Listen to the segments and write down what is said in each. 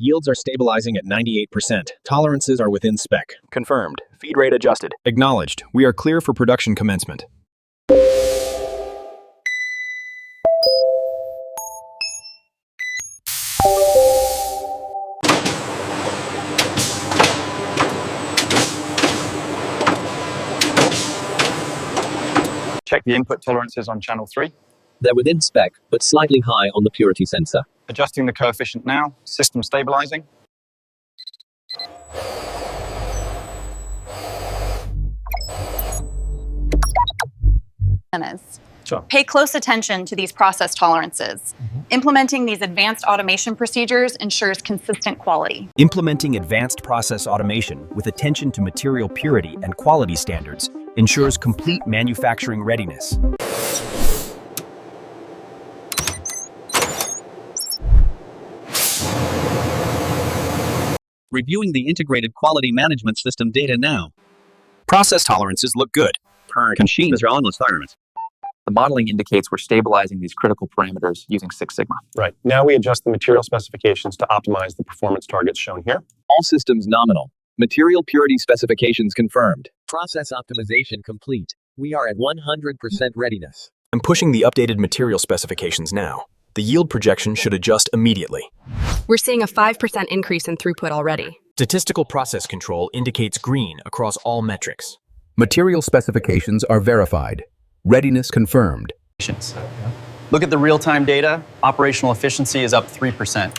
Yields are stabilizing at 98%. Tolerances are within spec. Confirmed. Feed rate adjusted. Acknowledged. We are clear for production commencement. Check the input tolerances on channel 3. They're within spec, but slightly high on the purity sensor. Adjusting the coefficient now. System stabilizing. Sure. Pay close attention to these process tolerances. Implementing these advanced automation procedures ensures consistent quality. Implementing advanced process automation with attention to material purity and quality standards ensures complete manufacturing readiness. Reviewing the integrated quality management system data now. Process tolerances look good. Current machines are on requirement. The modeling indicates we're stabilizing these critical parameters using Six Sigma. Right. Now we adjust the material specifications to optimize the performance targets shown here. All systems nominal. Material purity specifications confirmed. Process optimization complete. We are at 100% readiness. I'm pushing the updated material specifications now. The yield projection should adjust immediately. We're seeing a 5% increase in throughput already. Statistical process control indicates green across all metrics. Material specifications are verified. Readiness confirmed. Look at the real-time data. Operational efficiency is up 3%.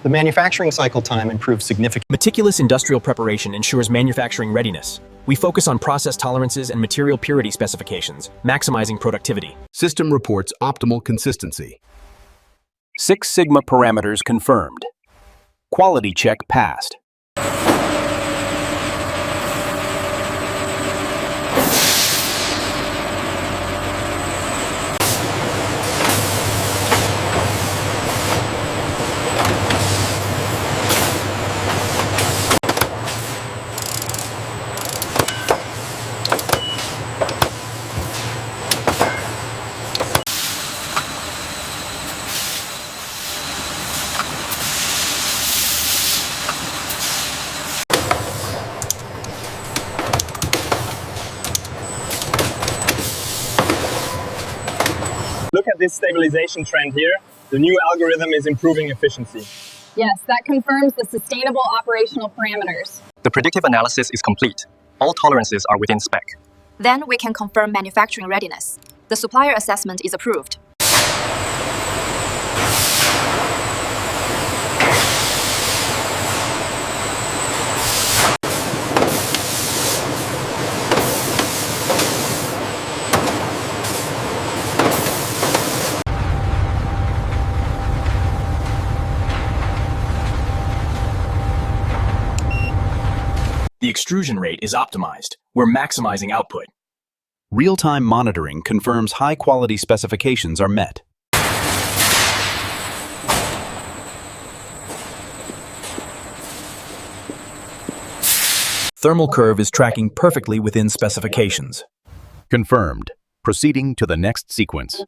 The manufacturing cycle time improved significantly. Meticulous industrial preparation ensures manufacturing readiness. We focus on process tolerances and material purity specifications, maximizing productivity. System reports optimal consistency. Six Sigma parameters confirmed. Quality check passed. Look at this stabilization trend here. The new algorithm is improving efficiency. Yes, that confirms the sustainable operational parameters. The predictive analysis is complete. All tolerances are within spec. Then we can confirm manufacturing readiness. The supplier assessment is approved. The extrusion rate is optimized. We're maximizing output. Real-time monitoring confirms high-quality specifications are met. Thermal curve is tracking perfectly within specifications. Confirmed. Proceeding to the next sequence.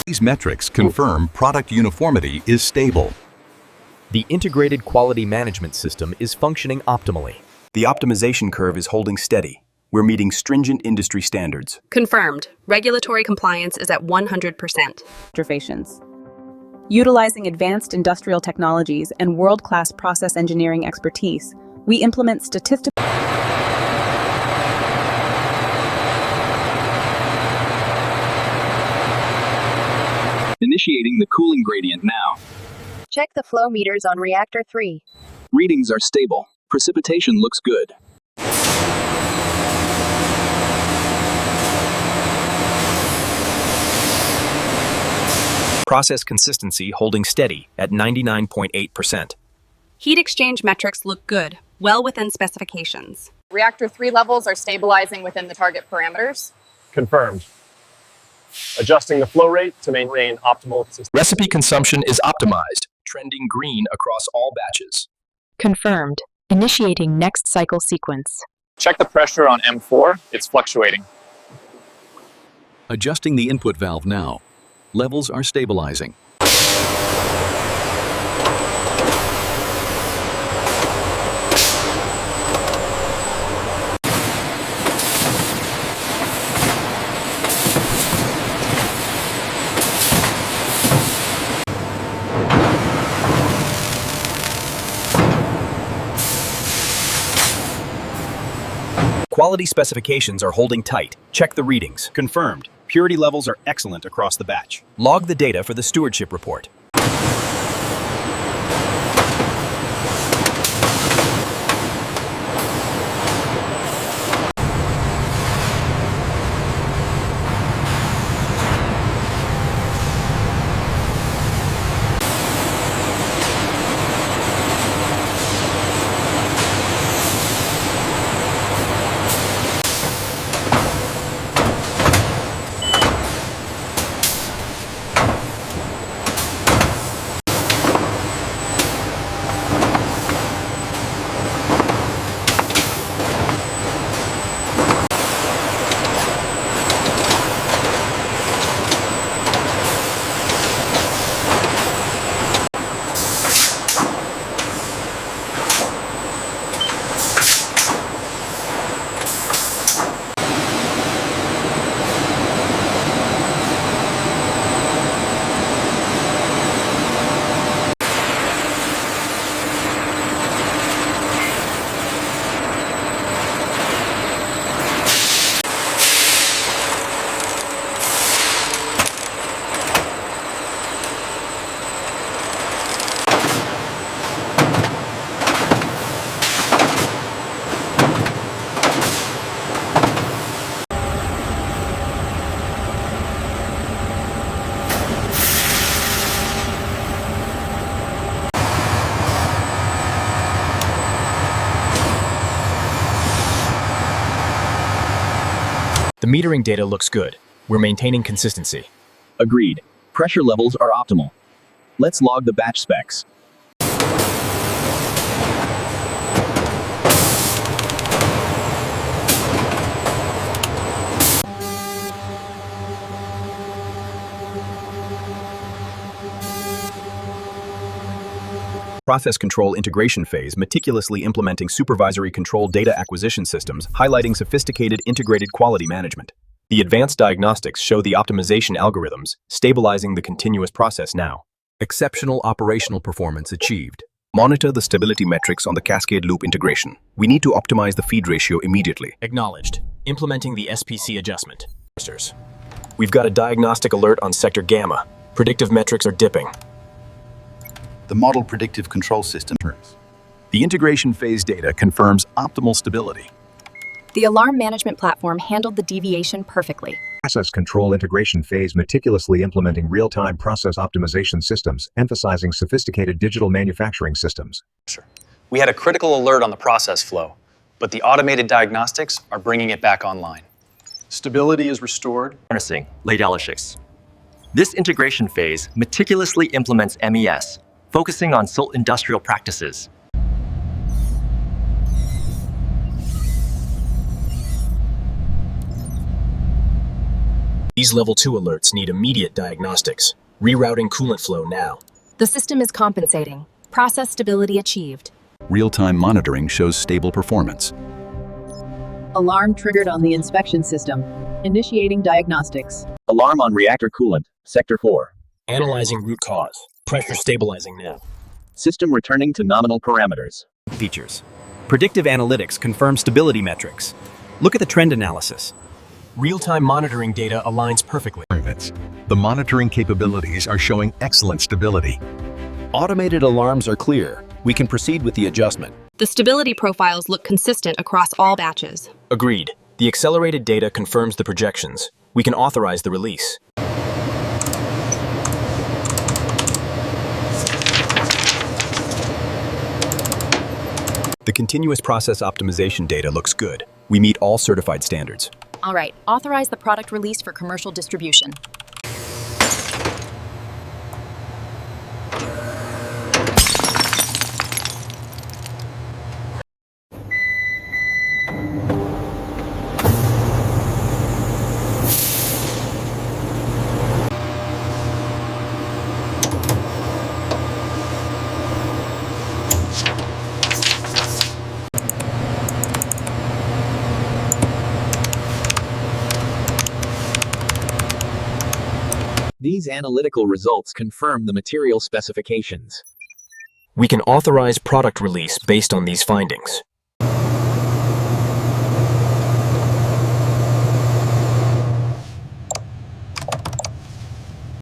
These metrics confirm product uniformity is stable. The integrated quality management system is functioning optimally. The optimization curve is holding steady. We're meeting stringent industry standards. Confirmed. Regulatory compliance is at 100%. Observations. Utilizing advanced industrial technologies and world-class process engineering expertise, we implement statistical Initiating the cooling gradient now. Check the flow meters on reactor 3. Readings are stable. Precipitation looks good. Process consistency holding steady at 99.8%. Heat exchange metrics look good, well within specifications. Reactor 3 levels are stabilizing within the target parameters. Confirmed. Adjusting the flow rate to maintain optimal consistency. Recipe consumption is optimized, trending green across all batches. confirmed. Initiating next cycle sequence. Check the pressure on M4. It's fluctuating. Adjusting the input valve now. Levels are stabilizing. Quality specifications are holding tight. Check the readings. Confirmed. Purity levels are excellent across the batch. Log the data for the stewardship report. The metering data looks good. We're maintaining consistency. Agreed. Pressure levels are optimal. Let's log the batch specs. Process control integration phase, meticulously implementing supervisory control data acquisition systems, highlighting sophisticated integrated quality management. The advanced diagnostics show the optimization algorithms, stabilizing the continuous process now. Exceptional operational performance achieved. Monitor the stability metrics on the cascade loop integration. We need to optimize the feed ratio immediately. Acknowledged. Implementing the SPC adjustment. We've got a diagnostic alert on sector gamma. Predictive metrics are dipping. The model predictive control system. The integration phase data confirms optimal stability. The alarm management platform handled the deviation perfectly. Process control integration phase meticulously implementing real-time process optimization systems, emphasizing sophisticated digital manufacturing systems. We had a critical alert on the process flow, but the automated diagnostics are bringing it back online. Stability is restored. Harnessing Laydalicious. This integration phase meticulously implements MES, focusing on SOLT industrial practices. These level 2 alerts need immediate diagnostics. Rerouting coolant flow now. The system is compensating. Process stability achieved. Real-time monitoring shows stable performance. Alarm triggered on the inspection system. Initiating diagnostics. Alarm on reactor coolant, Sector 4. Analyzing root cause. Pressure stabilizing now. System returning to nominal parameters. Features. Predictive analytics confirm stability metrics. Look at the trend analysis. Real-time monitoring data aligns perfectly. The monitoring capabilities are showing excellent stability. Automated alarms are clear. We can proceed with the adjustment. The stability profiles look consistent across all batches. Agreed. The accelerated data confirms the projections. We can authorize the release. The continuous process optimization data looks good. We meet all certified standards. All right, authorize the product release for commercial distribution. These analytical results confirm the material specifications. We can authorize product release based on these findings.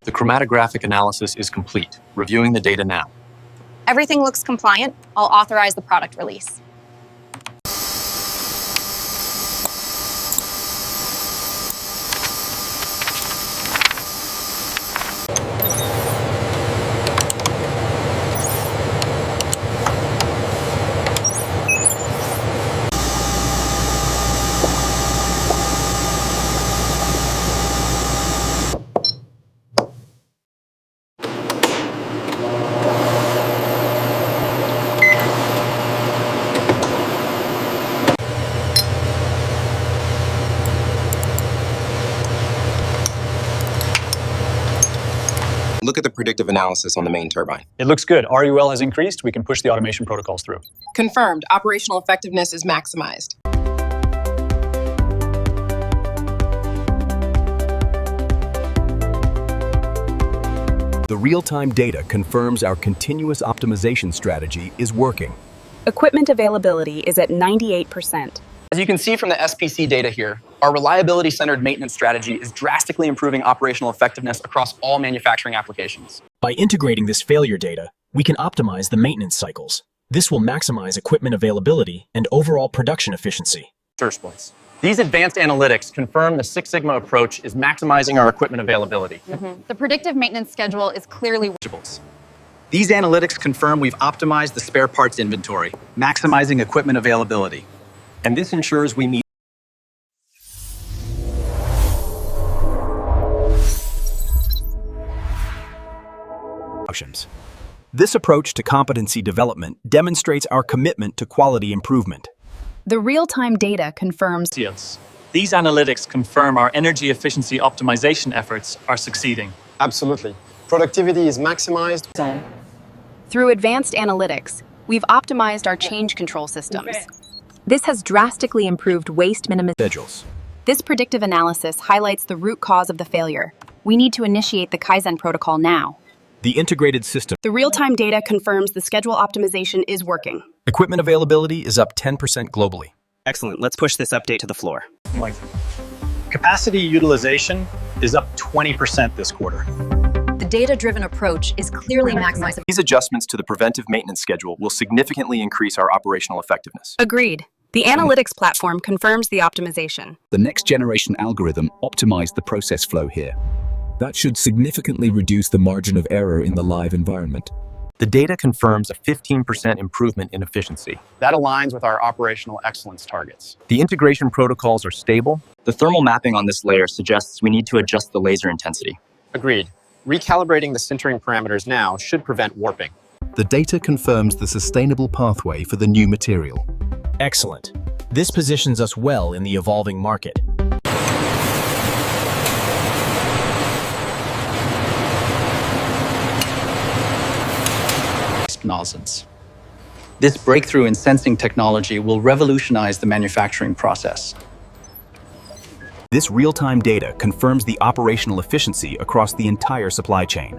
The chromatographic analysis is complete. Reviewing the data now. Everything looks compliant. I'll authorize the product release. Look at the predictive analysis on the main turbine. It looks good. RUL has increased. We can push the automation protocols through. Confirmed. Operational effectiveness is maximized. The real-time data confirms our continuous optimization strategy is working. Equipment availability is at 98%. As you can see from the SPC data here, our reliability-centered maintenance strategy is drastically improving operational effectiveness across all manufacturing applications. By integrating this failure data, we can optimize the maintenance cycles. This will maximize equipment availability and overall production efficiency. These advanced analytics confirm the Six Sigma approach is maximizing our equipment availability. The predictive maintenance schedule is clearly These analytics confirm we've optimized the spare parts inventory, maximizing equipment availability. And this ensures we meet options. This approach to competency development demonstrates our commitment to quality improvement. The real-time data confirms These analytics confirm our energy efficiency optimization efforts are succeeding. Absolutely. Productivity is maximized. Through advanced analytics, we've optimized our change control systems. This has drastically improved waste minimization. This predictive analysis highlights the root cause of the failure. We need to initiate the Kaizen protocol now. The integrated system. The real-time data confirms the schedule optimization is working. Equipment availability is up 10% globally. Excellent. Let's push this update to the floor. Capacity utilization is up 20% this quarter. The data-driven approach is clearly maximizing. These adjustments to the preventive maintenance schedule will significantly increase our operational effectiveness. Agreed. The analytics platform confirms the optimization. The next generation algorithm optimized the process flow here. That should significantly reduce the margin of error in the live environment. The data confirms a 15% improvement in efficiency. That aligns with our operational excellence targets. The integration protocols are stable. The thermal mapping on this layer suggests we need to adjust the laser intensity. Agreed. Recalibrating the sintering parameters now should prevent warping. The data confirms the sustainable pathway for the new material. Excellent. This positions us well in the evolving market. Nonsense. This breakthrough in sensing technology will revolutionize the manufacturing process. This real-time data confirms the operational efficiency across the entire supply chain.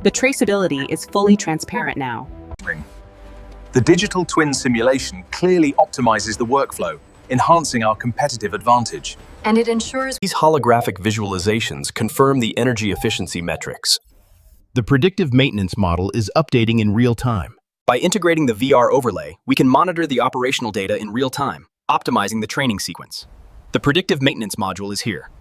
The traceability is fully transparent now. The digital twin simulation clearly optimizes the workflow, enhancing our competitive advantage. And it ensures these holographic visualizations confirm the energy efficiency metrics. The predictive maintenance model is updating in real time. By integrating the VR overlay, we can monitor the operational data in real time, optimizing the training sequence. The predictive maintenance module is here.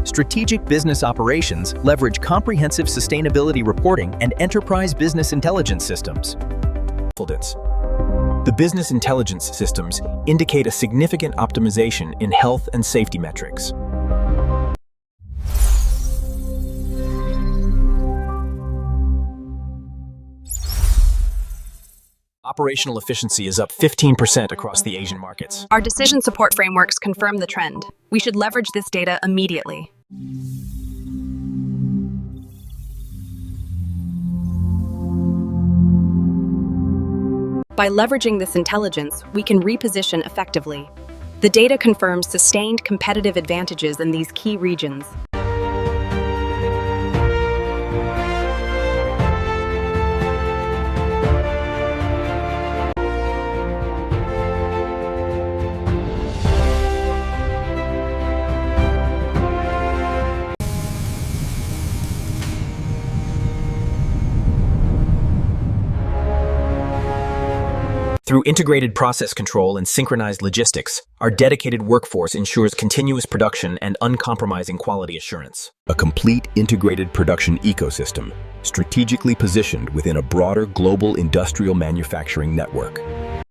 Strategic business operations leverage comprehensive sustainability reporting and enterprise business intelligence systems. The business intelligence systems indicate a significant optimization in health and safety metrics. operational efficiency is up 15% across the Asian markets. Our decision support frameworks confirm the trend. We should leverage this data immediately. By leveraging this intelligence, we can reposition effectively. The data confirms sustained competitive advantages in these key regions. Through integrated process control and synchronized logistics, our dedicated workforce ensures continuous production and uncompromising quality assurance. A complete integrated production ecosystem, strategically positioned within a broader global industrial manufacturing network.